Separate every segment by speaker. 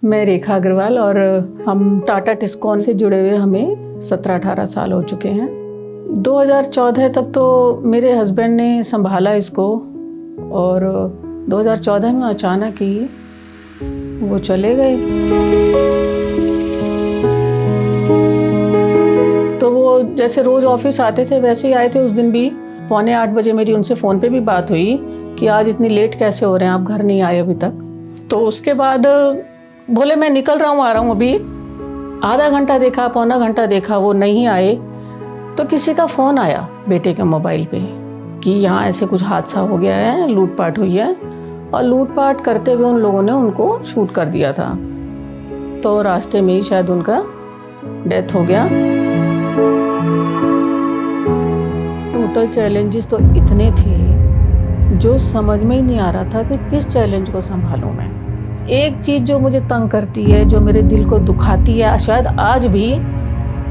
Speaker 1: मैं रेखा अग्रवाल और हम टाटा टिस्कॉन से जुड़े हुए हमें 17-18 साल हो चुके हैं। 2014 तक तो मेरे हस्बैंड ने संभाला इसको और 2014 में अचानक ही वो चले गए। तो वो जैसे रोज़ ऑफिस आते थे वैसे ही आए थे। उस दिन भी 7:45 बजे मेरी उनसे फ़ोन पे भी बात हुई कि आज इतनी लेट कैसे हो रहे हैं, आप घर नहीं आए अभी तक। तो उसके बाद बोले मैं निकल रहा हूँ, आ रहा हूँ अभी। आधा घंटा देखा, पौना घंटा देखा, वो नहीं आए। तो किसी का फ़ोन आया बेटे के मोबाइल पे कि यहाँ ऐसे कुछ हादसा हो गया है, लूटपाट हुई है। और लूटपाट करते हुए उन लोगों ने उनको शूट कर दिया था। तो रास्ते में ही शायद उनका डेथ हो गया। टोटल चैलेंजेस तो इतने थे जो समझ में ही नहीं आ रहा था कि किस चैलेंज को संभालूं मैं। एक चीज़ जो मुझे तंग करती है, जो मेरे दिल को दुखाती है शायद आज भी,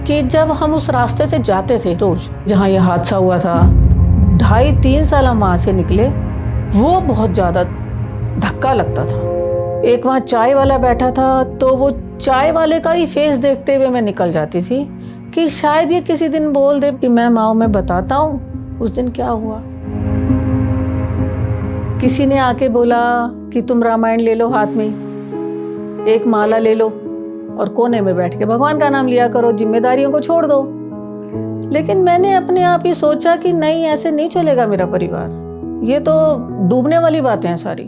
Speaker 1: कि जब हम उस रास्ते से जाते थे रोज़ जहाँ ये हादसा हुआ था, 2.5-3 साल हम वहाँ से निकले, वो बहुत ज़्यादा धक्का लगता था। एक वहाँ चाय वाला बैठा था तो वो चाय वाले का ही फेस देखते हुए मैं निकल जाती थी कि शायद ये किसी दिन बोल दे कि मैं माँ मैं बताता हूँ उस दिन क्या हुआ। किसी ने आके बोला कि तुम रामायण ले लो, हाथ में एक माला ले लो और कोने में बैठ के भगवान का नाम लिया करो, जिम्मेदारियों को छोड़ दो। लेकिन मैंने अपने आप ही सोचा कि नहीं, ऐसे नहीं चलेगा मेरा परिवार, ये तो डूबने वाली बातें हैं सारी।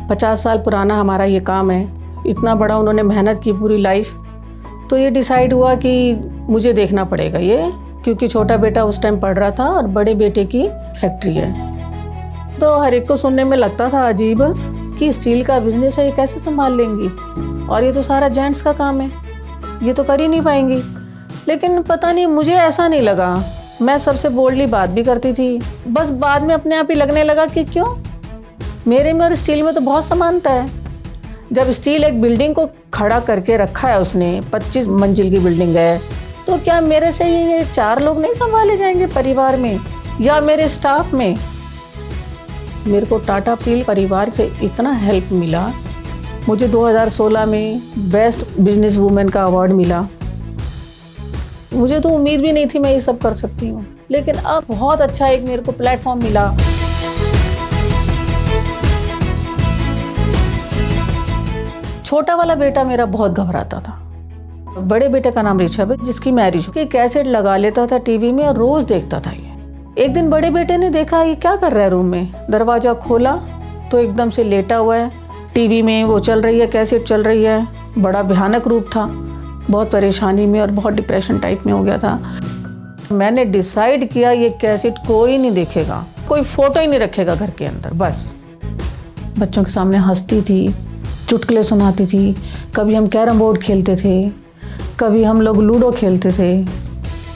Speaker 1: 50 साल पुराना हमारा ये काम है, इतना बड़ा उन्होंने मेहनत की पूरी लाइफ। तो ये डिसाइड हुआ कि मुझे देखना पड़ेगा ये, क्योंकि छोटा बेटा उस टाइम पढ़ रहा था और बड़े बेटे की फैक्ट्री है। तो हर एक को सुनने में लगता था अजीब कि स्टील का बिजनेस है, ये कैसे संभाल लेंगी, और ये तो सारा जेंट्स का काम है, ये तो कर ही नहीं पाएंगी। लेकिन पता नहीं, मुझे ऐसा नहीं लगा। मैं सबसे बोल्डली बात भी करती थी। बस बाद में अपने आप ही लगने लगा कि क्यों, मेरे में और स्टील में तो बहुत समानता है। जब स्टील एक बिल्डिंग को खड़ा करके रखा है उसने, 25 मंजिल की बिल्डिंग है, तो क्या मेरे से ये 4 लोग नहीं संभाले जाएंगे परिवार में या मेरे स्टाफ में। मेरे को टाटा स्टील परिवार से इतना हेल्प मिला। मुझे 2016 में बेस्ट बिजनेस वूमेन का अवार्ड मिला। मुझे तो उम्मीद भी नहीं थी मैं ये सब कर सकती हूँ, लेकिन अब बहुत अच्छा एक मेरे को प्लेटफॉर्म मिला। छोटा वाला बेटा मेरा बहुत घबराता था। बड़े बेटे का नाम ऋषभ है, जिसकी मैरिज की कैसेट लगा लेता था टीवी में और रोज देखता था ये। एक दिन बड़े बेटे ने देखा ये क्या कर रहा है रूम में, दरवाजा खोला तो एकदम से लेटा हुआ है, टीवी में वो चल रही है, कैसेट चल रही है। बड़ा भयानक रूप था, बहुत परेशानी में और बहुत डिप्रेशन टाइप में हो गया था। मैंने डिसाइड किया ये कैसेट कोई नहीं देखेगा, कोई फोटो ही नहीं रखेगा घर के अंदर। बस बच्चों के सामने हंसती थी, चुटकुले सुनाती थी, कभी हम कैरम बोर्ड खेलते थे, कभी हम लोग लूडो खेलते थे।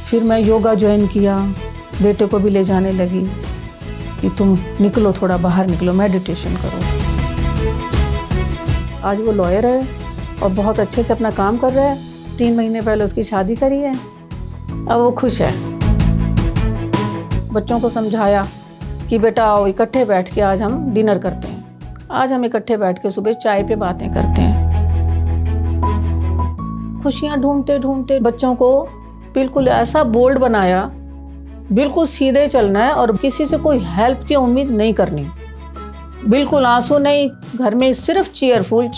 Speaker 1: फिर मैं योगा ज्वाइन किया, बेटे को भी ले जाने लगी कि तुम निकलो, थोड़ा बाहर निकलो, मेडिटेशन करो। आज वो लॉयर है और बहुत अच्छे से अपना काम कर रहा है। 3 महीने पहले उसकी शादी करी है, अब वो खुश है। बच्चों को समझाया कि बेटा आओ इकट्ठे बैठ के आज हम डिनर करते हैं, आज हम इकट्ठे बैठ के सुबह चाय पे बातें करते हैं। खुशियाँ ढूंढते ढूंढते बच्चों को बिल्कुल ऐसा बोल्ड बनाया, बिल्कुल सीधे चलना है और किसी से कोई हेल्प की उम्मीद नहीं करनी, बिल्कुल आंसू नहीं, घर में सिर्फ चीयरफुल।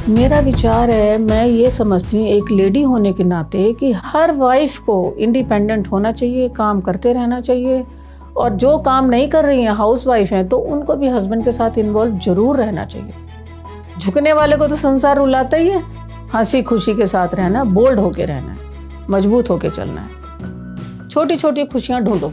Speaker 1: मेरा विचार है, मैं ये समझती हूँ एक लेडी होने के नाते कि हर वाइफ को इंडिपेंडेंट होना चाहिए, काम करते रहना चाहिए, और जो काम नहीं कर रही हैं, हाउस वाइफ हैं, तो उनको भी हस्बैंड के साथ इन्वॉल्व जरूर रहना चाहिए। झुकने वाले को तो संसार रुलाता ही है। हंसी खुशी के साथ रहना, बोल्ड होके रहना है, मजबूत होके चलना है। छोटी छोटी खुशियाँ ढूंढो।